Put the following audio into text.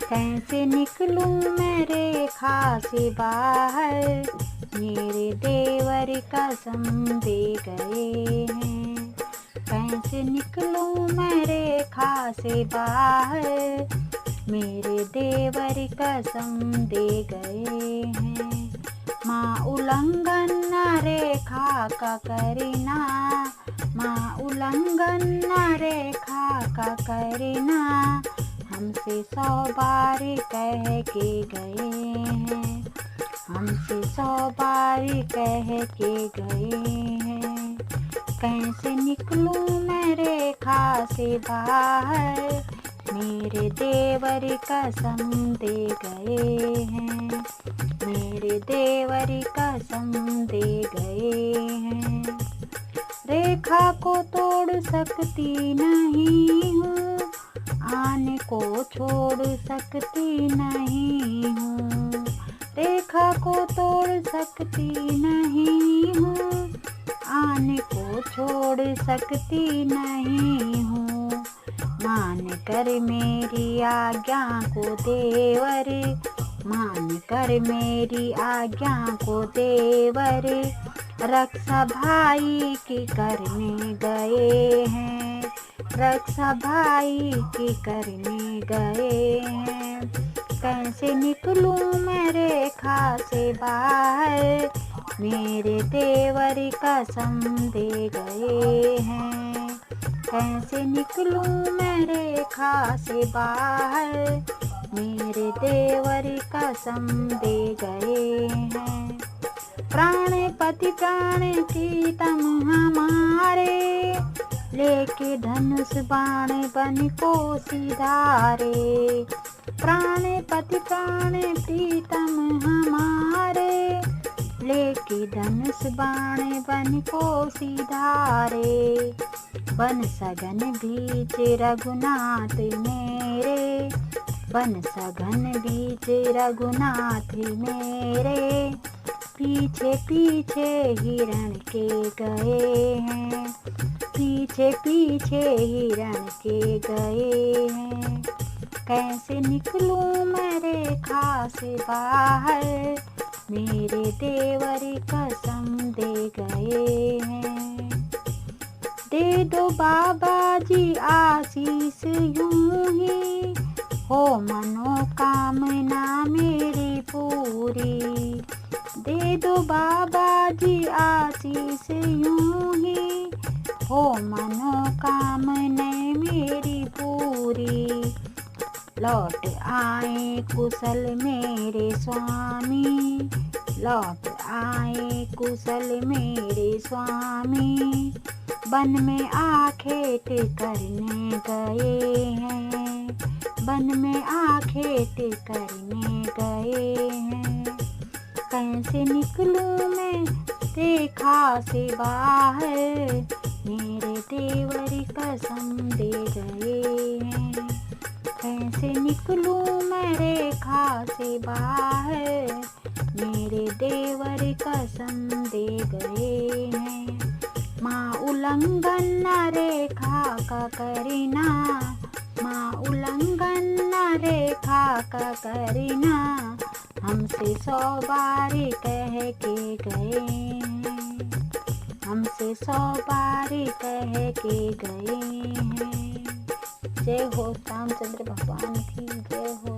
कैसे निकलूं मैं रेखा से बाहर, मेरे देवर कसम दे गए हैं। कैसे निकलूं मैं रेखा से बाहर, मेरे देवर कसम दे गए हैं। माँ उल्लंघन न रेखा का करना, माँ उल्लंघन न रेखा का करना, हमसे 100 बार कह के गए हैं, हमसे 100 बार कह के गए हैं। कैसे निकलूं मैं रेखा से बाहर, मेरे देवर कसम दे गए हैं, मेरे देवर कसम दे गए हैं। रेखा को तोड़ सकती नहीं हूँ, आने को छोड़ सकती नहीं हूँ। रेखा को तोड़ सकती नहीं हूँ, आने को छोड़ सकती नहीं हूँ। मान कर मेरी आज्ञा को देवर, मान कर मेरी आज्ञा को देवर, रक्षा भाई की करने गए हैं, रक्षा भाई की करने गए हैं। कैसे निकलूं मैं रेखा से बाहर, मेरे देवर कसम दे गए हैं। कैसे निकलूं मैं रेखा से बाहर, मेरे देवर कसम दे गए हैं। प्राणपति प्राण प्रीतम हमारे, लेके धनुष बाण बन को सिधारे। प्राणपति प्राण प्रीतम हमारे, लेके धनुष बाण बन को सिधारे। बन सघन बीच रघुनाथ मेरे, बन सघन बीच रघुनाथ मेरे, पीछे पीछे हिरण के गए हैं, पीछे पीछे हिरण के गए हैं। कैसे निकलूं मैं रेखा से बाहर, मेरे देवर कसम दे गए हैं। दे दो बाबा जी आशीष यूं ही, हो मनोकामना मेरी पूरी। दे दो बाबा जी आशीष यूं ही, हो मनोकामना मेरी पूरी। लौट आए कुशल मेरे स्वामी, लौट आए कुशल मेरे स्वामी। वन में आखेट करने गए हैं, वन में आखेट करने गए हैं। कैसे निकलूं मैं रेखा से बाहर, मेरे देवर कसम दे गए हैं। कैसे निकलूं मैं रेखा से बाहर, मेरे देवर कसम दे गए हैं। माँ उल्लंघन न रेखा का करना, माँ उल्लंघन न रेखा का करना, हमसे 100 बार कह के गए हैं, हमसे 100 बार कह के गए हैं। जय हो रामचंद्र भगवान की जय हो।